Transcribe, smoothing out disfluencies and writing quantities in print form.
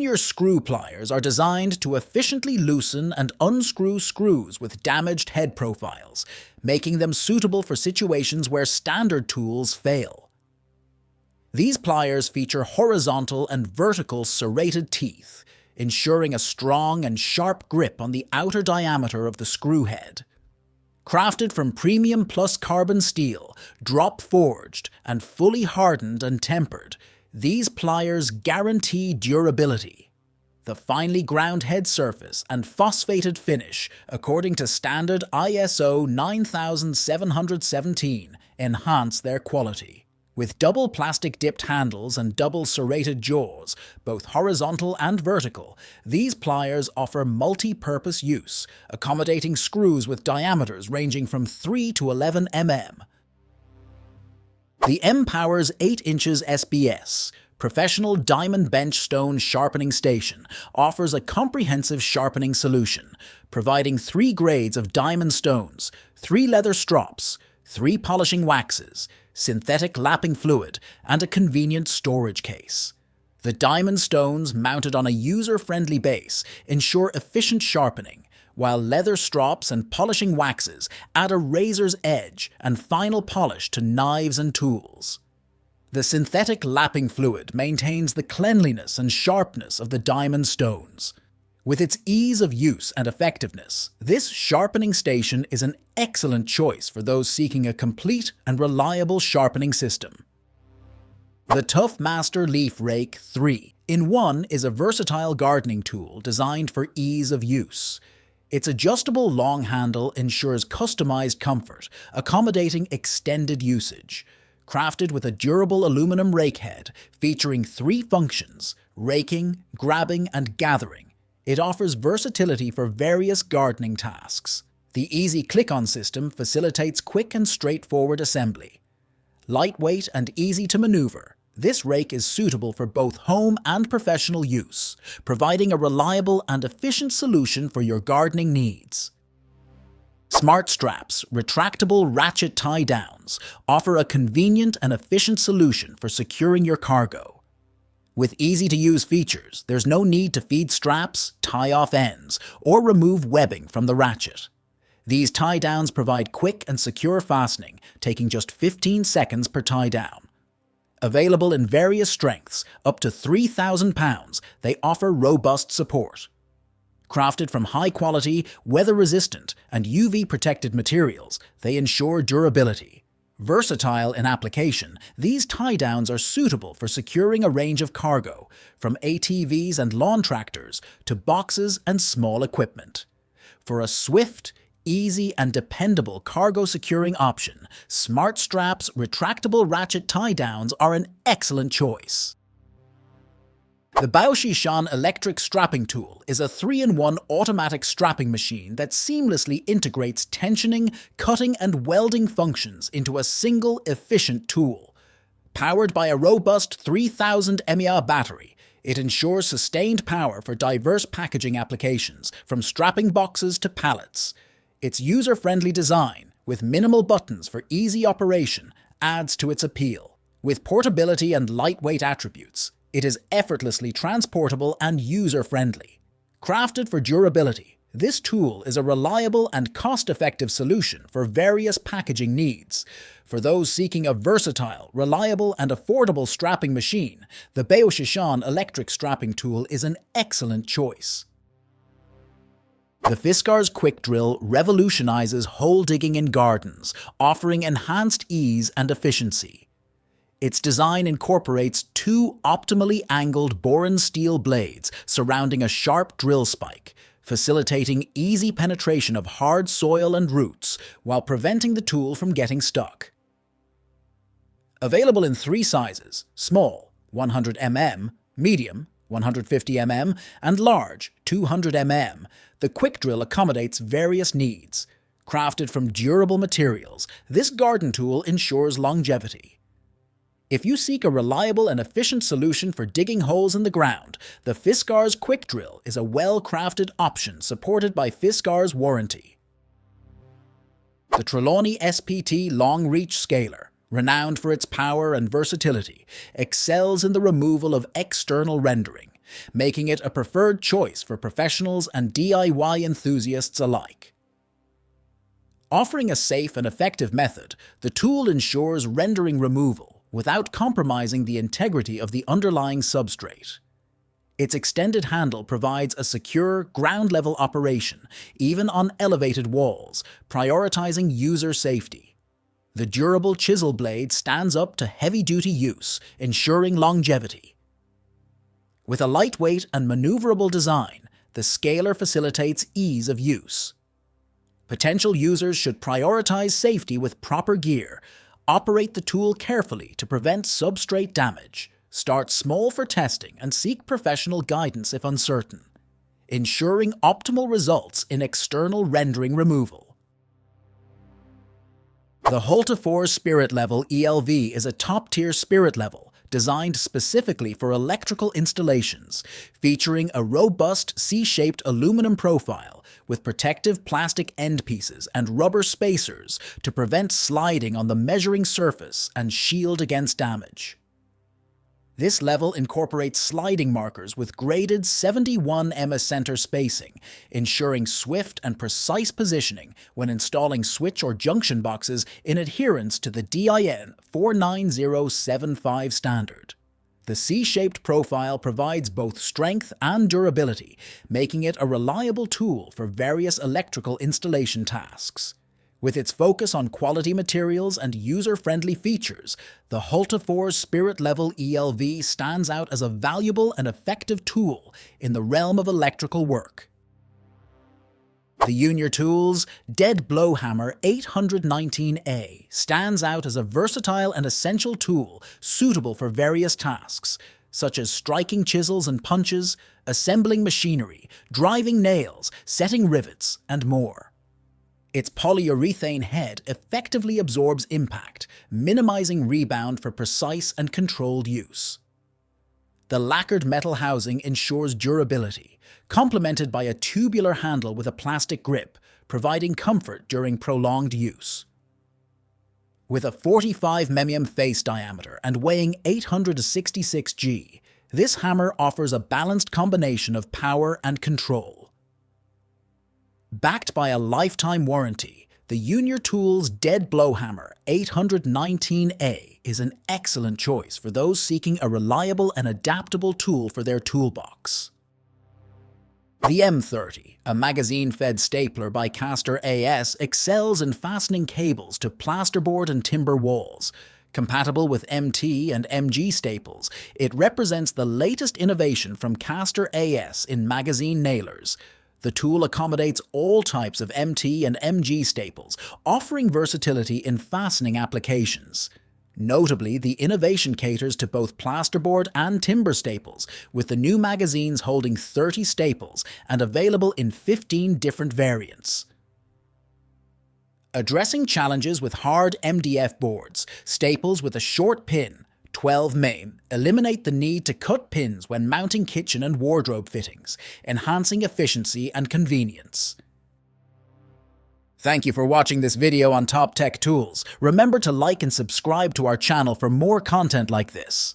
Unior Screw pliers are designed to efficiently loosen and unscrew screws with damaged head profiles, making them suitable for situations where standard tools fail. These pliers feature horizontal and vertical serrated teeth, ensuring a strong and sharp grip on the outer diameter of the screw head. Crafted from premium plus carbon steel, drop forged, and fully hardened and tempered, these pliers guarantee durability. The finely ground head surface and phosphated finish, according to standard ISO 9717, enhance their quality. With double plastic-dipped handles and double serrated jaws, both horizontal and vertical, these pliers offer multi-purpose use, accommodating screws with diameters ranging from 3 to 11 mm. The MPOWER'S 8 inches SPS Professional Diamond Bench Stone Sharpening Station offers a comprehensive sharpening solution, providing 3 grades of diamond stones, 3 leather strops, 3 polishing waxes, synthetic lapping fluid, and a convenient storage case. The diamond stones, mounted on a user-friendly base, ensure efficient sharpening, while leather strops and polishing waxes add a razor's edge and final polish to knives and tools. The synthetic lapping fluid maintains the cleanliness and sharpness of the diamond stones. With its ease of use and effectiveness, this sharpening station is an excellent choice for those seeking a complete and reliable sharpening system. The Toughmaster Leaf Rake 3-in-1 is a versatile gardening tool designed for ease of use. Its adjustable long handle ensures customized comfort, accommodating extended usage. Crafted with a durable aluminum rake head featuring 3 functions: raking, grabbing, and gathering, it offers versatility for various gardening tasks. The easy click-on system facilitates quick and straightforward assembly. Lightweight and easy to maneuver, this rake is suitable for both home and professional use, providing a reliable and efficient solution for your gardening needs. SmartStraps retractable ratchet tie-downs offer a convenient and efficient solution for securing your cargo. With easy-to-use features, there's no need to feed straps, tie off ends, or remove webbing from the ratchet. These tie-downs provide quick and secure fastening, taking just 15 seconds per tie-down. Available in various strengths, up to 3,000 pounds, they offer robust support. Crafted from high-quality, weather-resistant, and UV-protected materials, they ensure durability. Versatile in application, these tie-downs are suitable for securing a range of cargo, from ATVs and lawn tractors to boxes and small equipment. For a swift, easy, and dependable cargo securing option, SmartStraps retractable ratchet tie-downs are an excellent choice. The BAOSHISHAN electric strapping tool is a 3-in-1 automatic strapping machine that seamlessly integrates tensioning, cutting, and welding functions into a single efficient tool. Powered by a robust 3000 mAh battery, it ensures sustained power for diverse packaging applications, from strapping boxes to pallets. Its user-friendly design, with minimal buttons for easy operation, adds to its appeal. With portability and lightweight attributes, it is effortlessly transportable and user-friendly. Crafted for durability, this tool is a reliable and cost-effective solution for various packaging needs. For those seeking a versatile, reliable, and affordable strapping machine, the BAOSHISHAN electric strapping tool is an excellent choice. The Fiskars quick drill revolutionizes hole digging in gardens, offering enhanced ease and efficiency. Its design incorporates 2 optimally angled boron steel blades surrounding a sharp drill spike, facilitating easy penetration of hard soil and roots while preventing the tool from getting stuck. Available in 3 sizes: small, 100 mm, medium, 150 mm, and large, 200 mm, the quick drill accommodates various needs. Crafted from durable materials, this garden tool ensures longevity. If you seek a reliable and efficient solution for digging holes in the ground, the Fiskars quick drill is a well-crafted option supported by Fiskars warranty. The Trone SPT long reach scaler, renowned for its power and versatility, excels in the removal of external rendering, making it a preferred choice for professionals and DIY enthusiasts alike. Offering a safe and effective method, the tool ensures rendering removal without compromising the integrity of the underlying substrate. Its extended handle provides a secure, ground-level operation, even on elevated walls, prioritizing user safety. The durable chisel blade stands up to heavy-duty use, ensuring longevity. With a lightweight and maneuverable design, the scaler facilitates ease of use. Potential users should prioritize safety with proper gear, operate the tool carefully to prevent substrate damage, start small for testing, and seek professional guidance if uncertain, ensuring optimal results in external rendering removal. The Multifunction Spirit Level ELV is a top-tier spirit level designed specifically for electrical installations, featuring a robust C-shaped aluminum profile with protective plastic end pieces and rubber spacers to prevent sliding on the measuring surface and shield against damage. This level incorporates sliding markers with graded 71 ms center spacing, ensuring swift and precise positioning when installing switch or junction boxes in adherence to the DIN 49075 standard. The C-shaped profile provides both strength and durability, making it a reliable tool for various electrical installation tasks. With its focus on quality materials and user-friendly features, the Multifunction Spirit Level ELV stands out as a valuable and effective tool in the realm of electrical work. The Unior Tools Dead Blowhammer 819A stands out as a versatile and essential tool suitable for various tasks, such as striking chisels and punches, assembling machinery, driving nails, setting rivets, and more. Its polyurethane head effectively absorbs impact, minimizing rebound for precise and controlled use. The lacquered metal housing ensures durability, complemented by a tubular handle with a plastic grip, providing comfort during prolonged use. With a 45 mm face diameter and weighing 866 g, this hammer offers a balanced combination of power and control. Backed by a lifetime warranty, the Unior Tools Dead Blowhammer 819A is an excellent choice for those seeking a reliable and adaptable tool for their toolbox. The M30, a magazine-fed stapler by Caster AS, excels in fastening cables to plasterboard and timber walls. Compatible with MT and MG staples, it represents the latest innovation from Caster AS in magazine nailers. The tool accommodates all types of MT and MG staples, offering versatility in fastening applications. Notably, the innovation caters to both plasterboard and timber staples, with the new magazines holding 30 staples and available in 15 different variants. Addressing challenges with hard MDF boards, staples with a short pin, 12 mm, eliminate the need to cut pins when mounting kitchen and wardrobe fittings, enhancing efficiency and convenience. Thank you for watching this video on Top Tech Tools. Remember to like and subscribe to our channel for more content like this.